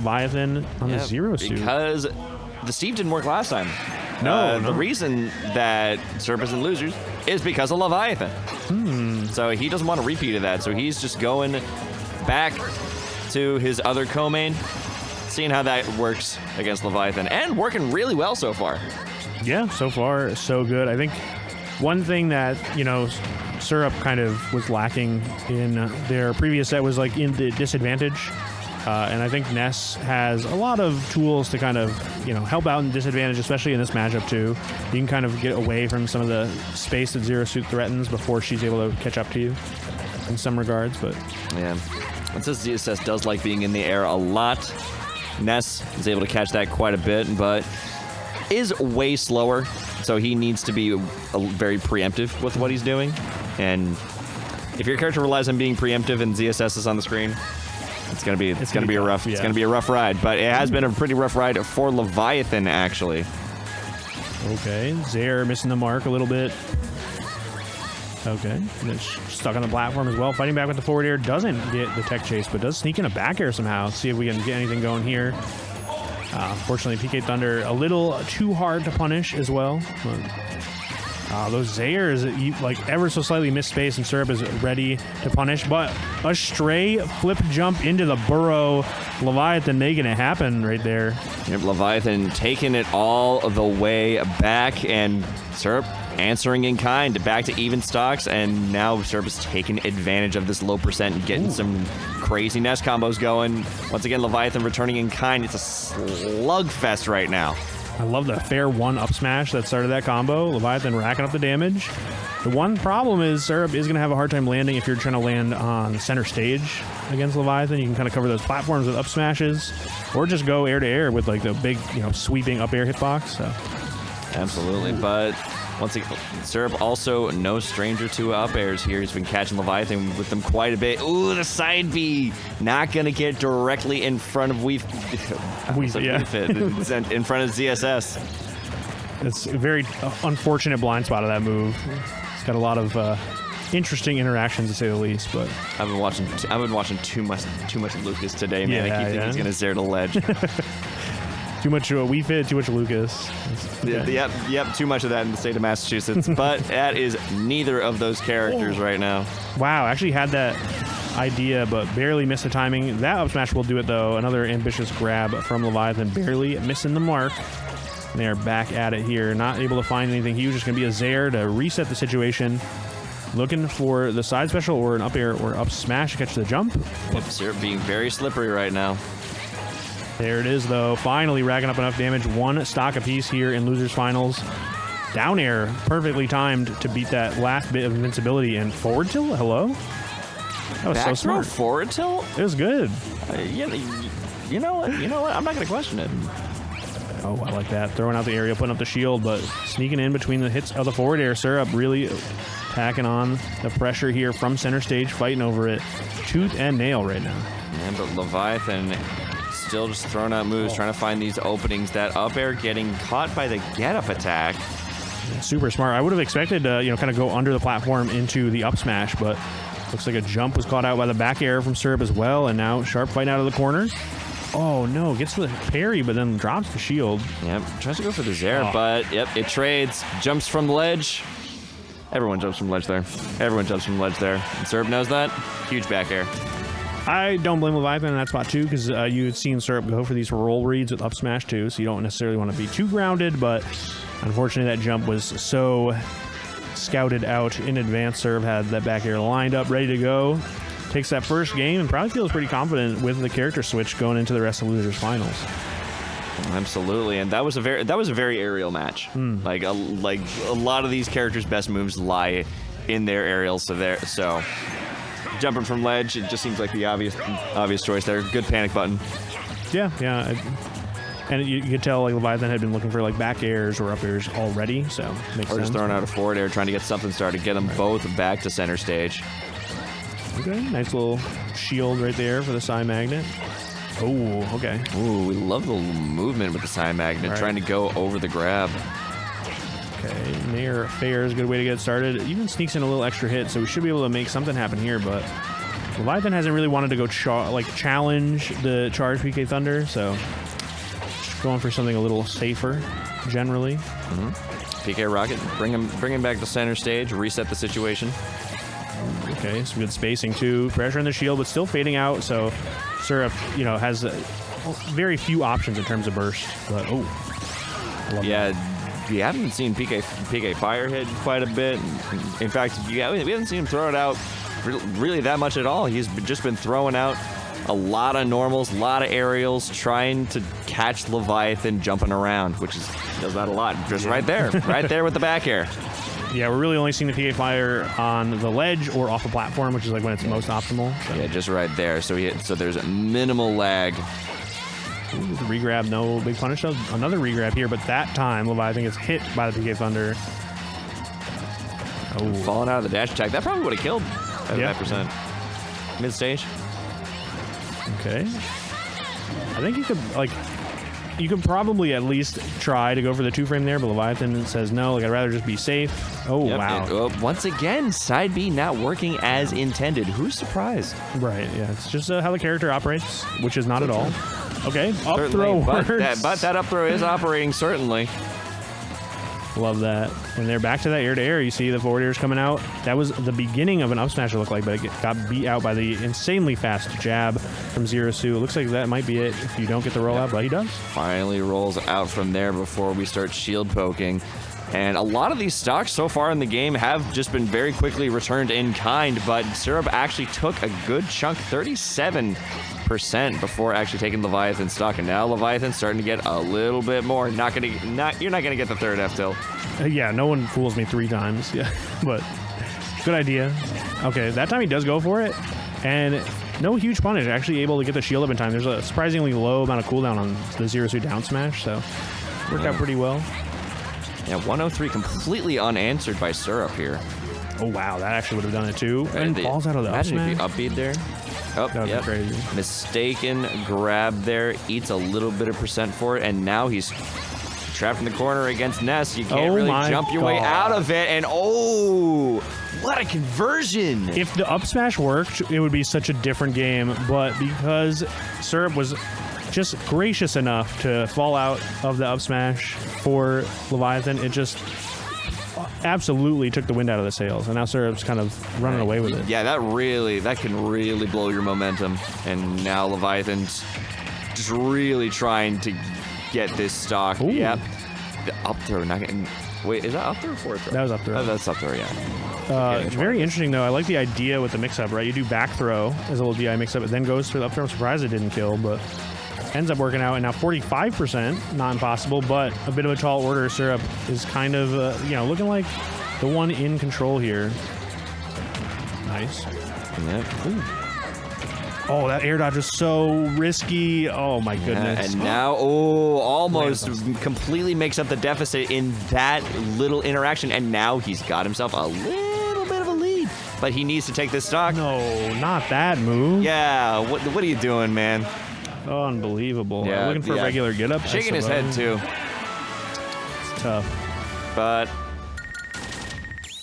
Leviathan on the Zero suit. Because the Steve didn't work last time. No. The reason that Serp isn't losers is because of Leviathan. So he doesn't want a repeat of that. So he's just going back to his other co-main, seeing how that works against Leviathan, and working really well so far. Yeah, so far, so good. I think one thing that, you know, Syrup kind of was lacking in their previous set was like in the disadvantage. And I think Ness has a lot of tools to kind of, you know, help out in disadvantage, especially in this matchup too. You can kind of get away from some of the space that Zero Suit threatens before she's able to catch up to you in some regards, but... Yeah. It says ZSS does like being in the air a lot. Ness is able to catch that quite a bit, but is way slower, so he needs to be very preemptive with what he's doing. And if your character relies on being preemptive and ZSS is on the screen, it's gonna be a rough ride. But it has been a pretty rough ride for Leviathan, actually. Okay, Zaire missing the mark a little bit. Okay, stuck on the platform as well. Fighting back with the forward air, doesn't get the tech chase, but does sneak in a back air somehow. See if we can get anything going here. Unfortunately, PK Thunder a little too hard to punish as well. Those Zayers, like ever so slightly missed space, and Syrup is ready to punish, but a stray flip jump into the burrow. Leviathan making it happen right there. Yep, Leviathan taking it all the way back, and Syrup answering in kind back to even stocks, and now Syrup is taking advantage of this low percent and getting some crazy Ness combos going. Once again, Leviathan returning in kind. It's a slugfest right now. I love the fair one up smash that started that combo. Leviathan racking up the damage. The one problem is Syrup is going to have a hard time landing if you're trying to land on center stage against Leviathan. You can kind of cover those platforms with up smashes, or just go air to air with like the big, you know, sweeping up air hitbox. So. Absolutely, but once again, Syrup also no stranger to up airs here. He's been catching Leviathan with them quite a bit. Ooh, the side B. Not going to get directly in front of in front of ZSS. It's a very unfortunate blind spot of that move. It's got a lot of interesting interactions, to say the least. But I've been watching too much Lucas today, man. Yeah, I keep thinking he's going to zare the ledge. Too much Wii Fit, too much Lucas. Okay. Yep, too much of that in the state of Massachusetts. But that is neither of those characters right now. Wow, actually had that idea, but barely missed the timing. That up smash will do it, though. Another ambitious grab from Leviathan, barely missing the mark. They are back at it here, not able to find anything huge. Just going to be a Zaire to reset the situation. Looking for the side special or an up air or up smash to catch the jump. Yep, Syrup being very slippery right now. There it is, though. Finally racking up enough damage. One stock apiece here in Losers Finals. Down air, perfectly timed to beat that last bit of invincibility. And forward tilt, hello? That was so smart. Forward tilt? It was good. You know what? I'm not going to question it. Oh, I like that. Throwing out the area, putting up the shield, but sneaking in between the hits of the forward air. Syrup really packing on the pressure here from center stage, fighting over it. Tooth and nail right now. Man, but Leviathan still just throwing out moves, trying to find these openings. That up air getting caught by the get-up attack. Yeah, super smart. I would have expected to, kind of go under the platform into the up smash, but looks like a jump was caught out by the back air from Syrup as well, and now Sharp fighting out of the corner. Oh, no. Gets the parry, but then drops the shield. Yep. Tries to go for the Zaire, but, yep, it trades. Jumps from the ledge. Everyone jumps from the ledge there. And Syrup knows that. Huge back air. I don't blame Leviathan in that spot, too, because you had seen Syrup go for these roll reads with up smash, too, so you don't necessarily want to be too grounded, but unfortunately that jump was so scouted out in advance. Syrup had that back air lined up, ready to go. Takes that first game and probably feels pretty confident with the character switch going into the rest of Losers Finals. Absolutely, and that was a very aerial match. Like a lot of these characters' best moves lie in their aerials. So jumping from ledge, it just seems like the obvious choice there. Good panic button. Yeah. And you could tell like Leviathan had been looking for like back airs or up airs already, so makes sense. Or just throwing out a forward air, trying to get something started, get them both back to center stage. Okay, nice little shield right there for the Psy Magnet. Oh, okay. Ooh, we love the movement with the Psy Magnet, trying to go over the grab. Okay, Nair Fair is a good way to get started. Even sneaks in a little extra hit, so we should be able to make something happen here, but Leviathan hasn't really wanted to go challenge the charge PK Thunder, so just going for something a little safer, generally. PK Rocket, bring him back to center stage, reset the situation. Okay, some good spacing too. Pressure in the shield, but still fading out. So Syrup, has very few options in terms of burst. But we haven't seen PK Fire hit quite a bit. In fact, we haven't seen him throw it out really that much at all. He's just been throwing out a lot of normals, a lot of aerials, trying to catch Leviathan jumping around, which does that a lot. Just right there with the back air. Yeah, we're really only seeing the PK Fire on the ledge or off a platform, which is like when it's most optimal. So. Yeah, just right there. So there's a minimal lag. Ooh, the regrab, no big punish. Another regrab here, but that time Leviathan gets hit by the PK Thunder. Oh, falling out of the dash attack. That probably would have killed at 5%. Mid stage. Okay. I think you could probably at least try to go for the 2-frame there, but Leviathan says no, I'd rather just be safe. Oh, yep, wow. And, once again, side B not working as intended. Who's surprised? Right, yeah. It's just how the character operates, which is not at all. Okay, up certainly, throw but works. that up throw is operating, certainly. Love that. And they're back to that air-to-air. You see the forward airs coming out. That was the beginning of an up smash, it looked like, but it got beat out by the insanely fast jab from Zero Suit. It looks like that might be it if you don't get the rollout, but he does. Finally rolls out from there before we start shield poking. And a lot of these stocks so far in the game have just been very quickly returned in kind, but Syrup actually took a good chunk, 37%, before actually taking Leviathan stock. And now Leviathan's starting to get a little bit more. You're not gonna get the third F tilt. Yeah, no one fools me 3 times. Yeah, but good idea. Okay, that time he does go for it, and no huge punish. Actually able to get the shield up in time. There's a surprisingly low amount of cooldown on the Zero Suit down smash, so worked out pretty well. Yeah, 103 completely unanswered by Syrup here. Oh wow, that actually would have done it too. And falls out of the up smash. Imagine if he upbeat there. Oh, that would be crazy. Mistaken grab there, eats a little bit of percent for it, and now he's trapped in the corner against Ness. You can't really jump your way out of it, and what a conversion! If the up smash worked, it would be such a different game, but because Syrup was just gracious enough to fall out of the up smash for Leviathan, it just absolutely took the wind out of the sails, and now Syrup's kind of running away with it. Yeah, that can really blow your momentum, and now Leviathan's just really trying to get this stock. Ooh. Yep. The up throw, not getting... Wait, is that up throw or forward throw? That was up throw. Oh, that's up throw, yeah. Very interesting, though. I like the idea with the mix-up, right? You do back throw as a little DI mix-up, it then goes for the up throw. I'm surprised it didn't kill, but ends up working out. And now 45%, not impossible, but a bit of a tall order. Syrup is kind of, looking like the one in control here. Nice. Yep. Ooh. Oh, that air dodge is so risky. Oh, my goodness. And now, almost completely makes up the deficit in that little interaction. And now he's got himself a little bit of a lead. But he needs to take this stock. No, not that move. Yeah, what are you doing, man? Unbelievable. Yeah, looking for a regular get-up. Shaking his head, too. It's tough. But...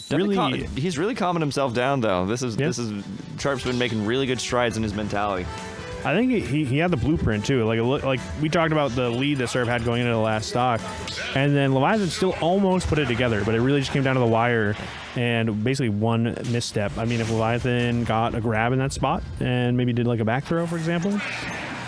Really, he's really calming himself down, though. This is Sharp's been making really good strides in his mentality. I think he had the blueprint too. Like we talked about the lead that Syrup had going into the last stock, and then Leviathan still almost put it together, but it really just came down to the wire and basically one misstep. I mean, if Leviathan got a grab in that spot and maybe did like a back throw, for example,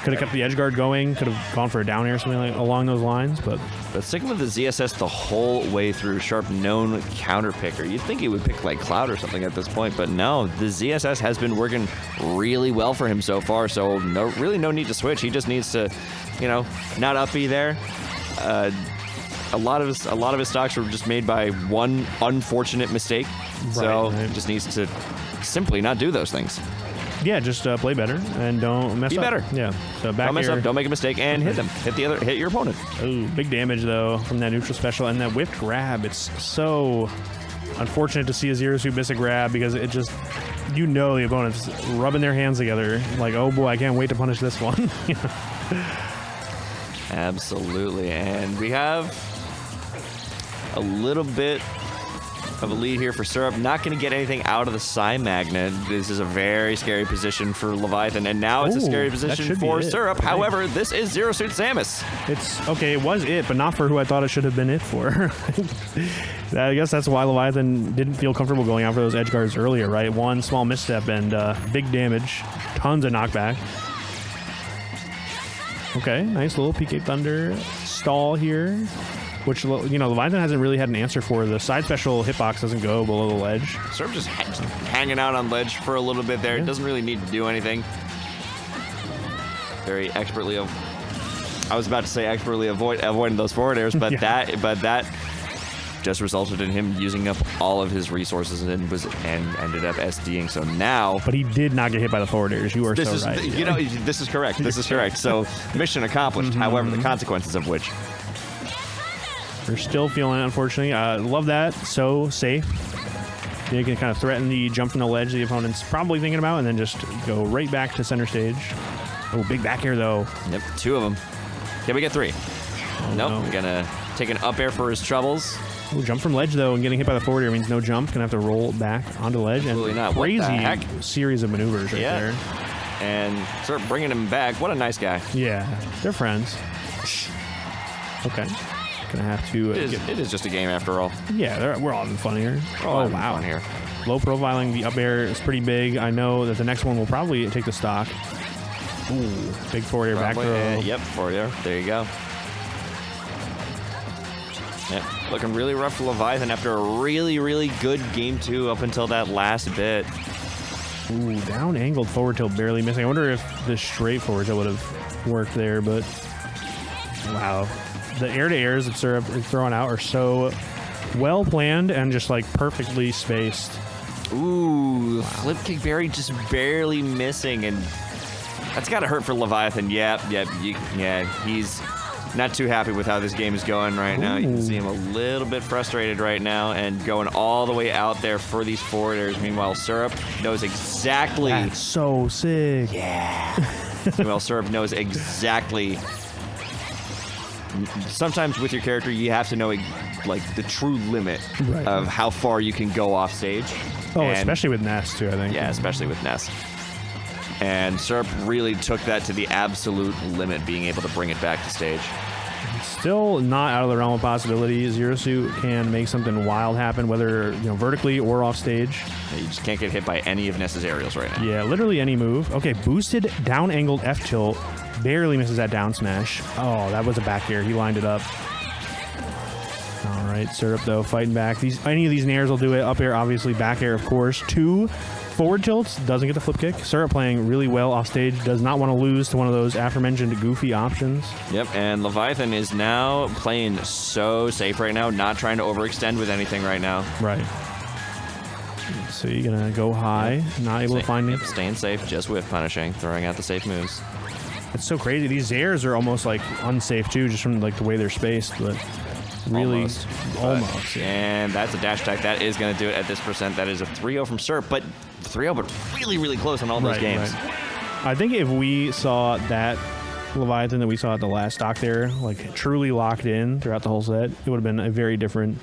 could have kept the edge guard going, could have gone for a down air or something along those lines, but sticking with the ZSS the whole way through, Sharp known counter picker. You'd think he would pick like Cloud or something at this point, but no, the ZSS has been working really well for him so far, so really no need to switch. He just needs to, not up B there. A lot of his stocks were just made by one unfortunate mistake, so he just needs to simply not do those things. Yeah, just play better and don't mess up. Be better. Yeah. So back don't mess up. Don't make a mistake and hit them. Hit your opponent. Oh, big damage though from that neutral special and that whipped grab. It's so unfortunate to see a Zero Suit miss a grab because it just, the opponent's rubbing their hands together like, oh boy, I can't wait to punish this one. Absolutely, and we have a little bit of a lead here for Syrup. Not going to get anything out of the Psy Magnet. This is a very scary position for Leviathan, and now it's a scary position for Syrup. Right. However, this is Zero Suit Samus. It's okay. It was it, but not for who I thought it should have been it for. I guess that's why Leviathan didn't feel comfortable going out for those edge guards earlier, right? One small misstep and big damage, tons of knockback. Okay, nice little PK Thunder stall here, which, you know, Leviathan hasn't really had an answer for. The side special hitbox doesn't go below the ledge. Sort of just hanging out on ledge for a little bit there. It doesn't really need to do anything. Very expertly, I was about to say expertly avoiding those forward airs, but that just resulted in him using up all of his resources and ended up SDing. So now, but he did not get hit by the forward airs. You are so right. You know, this is correct. This is correct. So mission accomplished. However, the consequences of which we're still feeling it, unfortunately. Love that. So safe. You can kind of threaten the jump from the ledge the opponent's probably thinking about, and then just go right back to center stage. Oh, big back air though. Yep, 2 of them. Can we get 3? Nope. No. We're gonna take an up air for his troubles. Ooh, jump from ledge though, and getting hit by the forward air means no jump. Gonna have to roll back onto ledge. Absolutely and not. Crazy series of maneuvers right there. And start bringing him back. What a nice guy. Yeah, they're friends. Okay, gonna have to. It is just a game after all. Yeah, we're all having fun here. Oh wow, fun here. Low profiling. The up air is pretty big. I know that the next one will probably take the stock. Ooh, big forward air back throw. Yep, forward air. There you go. Yep, looking really rough for Leviathan after a really, really good game 2 up until that last bit. Ooh, down angled forward tilt barely missing. I wonder if the straight forward tilt would have worked there, but wow. The air to airs that Syrup is throwing out are so well planned and just like perfectly spaced. Ooh, flip kick berry just barely missing, and that's got to hurt for Leviathan. Yeah, he's not too happy with how this game is going right now. You can see him a little bit frustrated right now and going all the way out there for these forward airs. Meanwhile, Syrup knows exactly. That's so sick. Yeah. Meanwhile, Syrup knows exactly. Sometimes with your character, you have to know like the true limit of how far you can go off stage. Oh, especially with Ness too, I think. Yeah, especially with Ness. And Syrup really took that to the absolute limit, being able to bring it back to stage. Still not out of the realm of possibility. Zero Suit can make something wild happen, whether vertically or off stage. You just can't get hit by any of Ness's aerials right now. Yeah, literally any move. Okay, boosted down angled F tilt. Barely misses that down smash. Oh, that was a back air. He lined it up. All right, Syrup though fighting back. Any of these nairs will do it. Up air, obviously. Back air, of course. 2 forward tilts, doesn't get the flip kick. Syrup playing really well off stage, does not want to lose to one of those aforementioned goofy options. Yep, and Leviathan is now playing so safe right now, not trying to overextend with anything right now. Right. So you're going to go high, not able to find it. Staying safe, just whiff punishing, throwing out the safe moves. It's so crazy. These airs are almost like unsafe too, just from like the way they're spaced, but really almost. And that's a dash attack. That is going to do it at this percent. That is a 3-0 from Syrup, but 3-0, but really, really close on all those games. Right. I think if we saw that Leviathan that we saw at the last stock there, like truly locked in throughout the whole set, it would have been a very different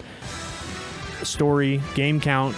story, game count,